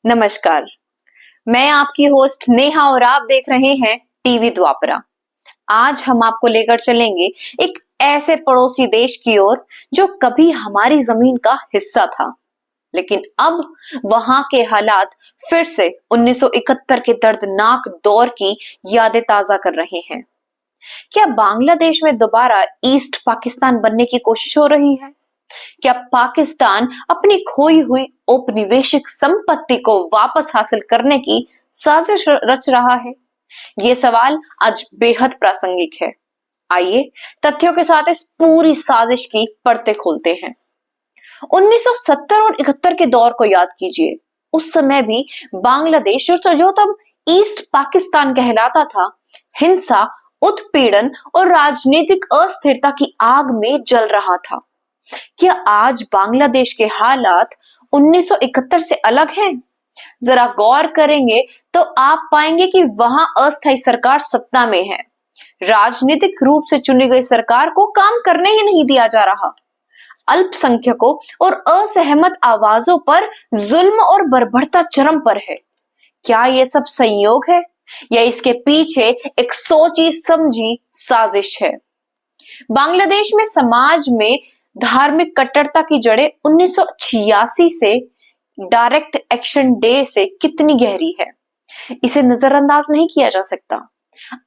नमस्कार। मैं आपकी होस्ट नेहा और आप देख रहे हैं टीवी द्वापरा। आज हम आपको लेकर चलेंगे एक ऐसे पड़ोसी देश की ओर जो कभी हमारी जमीन का हिस्सा था, लेकिन अब वहां के हालात फिर से 1971 के दर्दनाक दौर की यादें ताजा कर रहे हैं। क्या बांग्लादेश में दोबारा ईस्ट पाकिस्तान बनने की कोशिश हो रही है? क्या पाकिस्तान अपनी खोई हुई औपनिवेशिक संपत्ति को वापस हासिल करने की साजिश रच रहा है? ये सवाल आज बेहद प्रासंगिक है। आइए तथ्यों के साथ इस पूरी साजिश की परतें खोलते हैं। 1970 और 71 के दौर को याद कीजिए। उस समय भी बांग्लादेश जो तब ईस्ट पाकिस्तान कहलाता था, हिंसा, उत्पीड़न और राजनीतिक अस्थिरता की आग में जल रहा था। क्या आज बांग्लादेश के हालात 1971 से अलग हैं? जरा गौर करेंगे तो आप पाएंगे कि वहां अस्थायी सरकार सत्ता में है। राजनीतिक रूप से चुनी गई सरकार को काम करने ही नहीं दिया जा रहा। अल्पसंख्यकों और असहमत आवाजों पर जुल्म और बर्बरता चरम पर है। क्या यह सब संयोग है या इसके पीछे एक सोची समझी साजिश है? बांग्लादेश में समाज में धार्मिक कट्टरता की जड़ें 1986 से डायरेक्ट एक्शन डे से कितनी गहरी है, इसे नजरअंदाज नहीं किया जा सकता।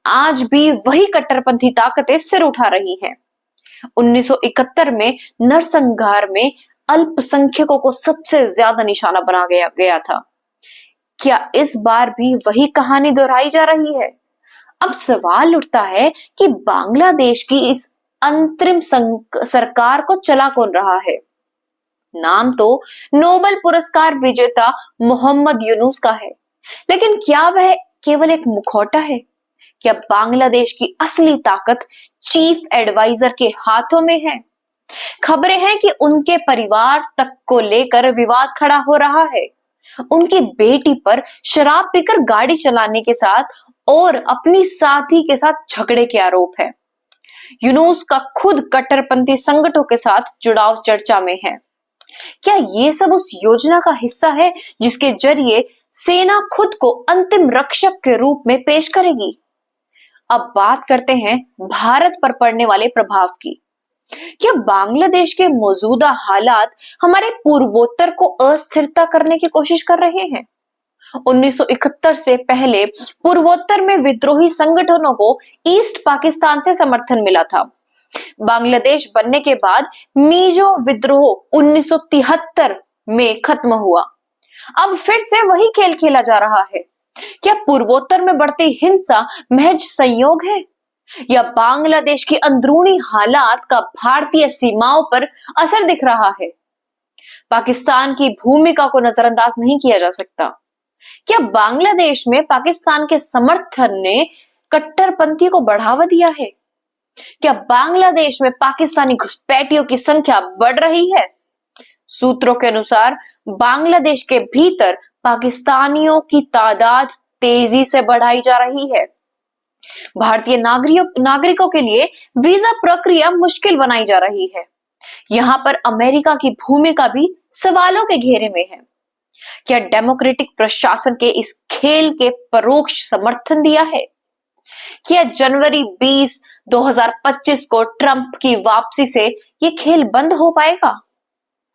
आज भी वही कट्टरपंथी ताकतें सिर उठा रही हैं। 1971 में नरसंहार में अल्पसंख्यकों को सबसे ज्यादा निशाना बना गया था। क्या इस बार भी वही कहानी दोहराई जा रही है? अब सवाल उठता है कि बांग्लादेश की इस अंतरिम सरकार को चला कौन रहा है? नाम तो नोबेल पुरस्कार विजेता मोहम्मद यूनुस का है, लेकिन क्या वह केवल एक मुखौटा है? क्या बांग्लादेश की असली ताकत चीफ एडवाइजर के हाथों में है? खबरें हैं कि उनके परिवार तक को लेकर विवाद खड़ा हो रहा है। उनकी बेटी पर शराब पीकर गाड़ी चलाने के साथ और अपनी साथी के साथ झगड़े के आरोप है। यूनुस का खुद कट्टरपंथी संगठनों के साथ जुड़ाव चर्चा में है। क्या ये सब उस योजना का हिस्सा है जिसके जरिए सेना खुद को अंतिम रक्षक के रूप में पेश करेगी? अब बात करते हैं भारत पर पड़ने वाले प्रभाव की। क्या बांग्लादेश के मौजूदा हालात हमारे पूर्वोत्तर को अस्थिरता करने की कोशिश कर रहे हैं? 1971 से पहले पूर्वोत्तर में विद्रोही संगठनों को ईस्ट पाकिस्तान से समर्थन मिला था। बांग्लादेश बनने के बाद मिजो विद्रोह 1973 में खत्म हुआ। अब फिर से वही खेल खेला जा रहा है। क्या पूर्वोत्तर में बढ़ती हिंसा महज संयोग है या बांग्लादेश की अंदरूनी हालात का भारतीय सीमाओं पर असर दिख रहा है? पाकिस्तान की भूमिका को नजरअंदाज नहीं किया जा सकता। क्या बांग्लादेश में पाकिस्तान के समर्थन ने कट्टरपंथी को बढ़ावा दिया है? क्या बांग्लादेश में पाकिस्तानी घुसपैठियों की संख्या बढ़ रही है? सूत्रों के अनुसार बांग्लादेश के भीतर पाकिस्तानियों की तादाद तेजी से बढ़ाई जा रही है। भारतीय नागरिकों के लिए वीजा प्रक्रिया मुश्किल बनाई जा रही है। यहां पर अमेरिका की भूमिका भी सवालों के घेरे में है। क्या डेमोक्रेटिक प्रशासन के इस खेल के परोक्ष समर्थन दिया है? क्या जनवरी 20, 2025 को ट्रंप की वापसी से यह खेल बंद हो पाएगा?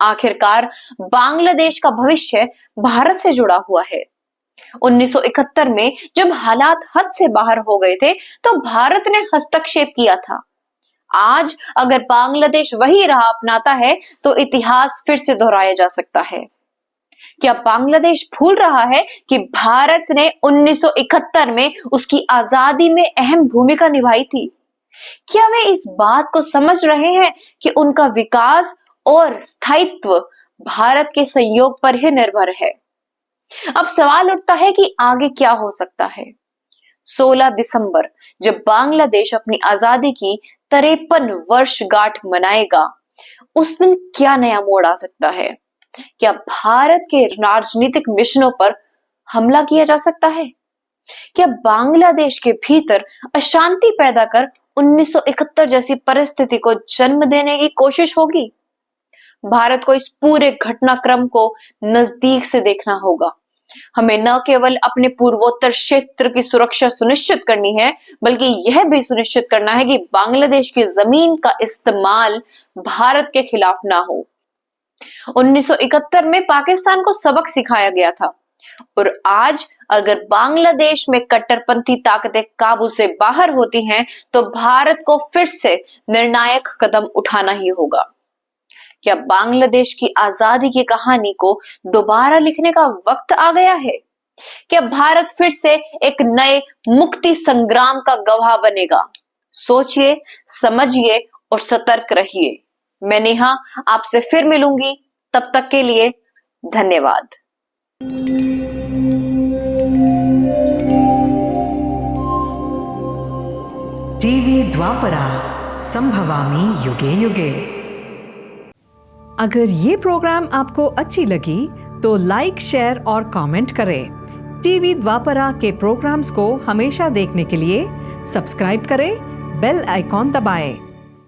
आखिरकार बांग्लादेश का भविष्य भारत से जुड़ा हुआ है। 1971 में जब हालात हद से बाहर हो गए थे तो भारत ने हस्तक्षेप किया था। आज अगर बांग्लादेश वही राह अपनाता है तो इतिहास फिर से दोहराया जा सकता है। क्या बांग्लादेश भूल रहा है कि भारत ने 1971 में उसकी आजादी में अहम भूमिका निभाई थी? क्या वे इस बात को समझ रहे हैं कि उनका विकास और स्थायित्व भारत के सहयोग पर ही निर्भर है? अब सवाल उठता है कि आगे क्या हो सकता है। 16 दिसंबर जब बांग्लादेश अपनी आजादी की 53 वर्षगांठ मनाएगा, उस दिन क्या नया मोड़ आ सकता है? क्या भारत के राजनीतिक मिशनों पर हमला किया जा सकता है? क्या बांग्लादेश के भीतर अशांति पैदा कर 1971 जैसी परिस्थिति को जन्म देने की कोशिश होगी? भारत को इस पूरे घटनाक्रम को नजदीक से देखना होगा हमें न केवल अपने पूर्वोत्तर क्षेत्र की सुरक्षा सुनिश्चित करनी है, बल्कि यह भी सुनिश्चित करना है कि बांग्लादेश की जमीन का इस्तेमाल भारत के खिलाफ ना हो। 1971 में पाकिस्तान को सबक सिखाया गया था और आज अगर बांग्लादेश में कट्टरपंथी ताकतें काबू से बाहर होती हैं, तो भारत को फिर से निर्णायक कदम उठाना ही होगा। क्या बांग्लादेश की आजादी की कहानी को दोबारा लिखने का वक्त आ गया है? क्या भारत फिर से एक नए मुक्ति संग्राम का गवाह बनेगा? सोचिए, समझिए और सतर्क रहिए। मैं नेहा आपसे फिर मिलूंगी, तब तक के लिए धन्यवाद। टीवी द्वापरा, संभवामि युगे युगे। अगर ये प्रोग्राम आपको अच्छी लगी तो लाइक, शेयर और कमेंट करें। टीवी द्वापरा के प्रोग्राम्स को हमेशा देखने के लिए सब्सक्राइब करें, बेल आइकॉन दबाएं।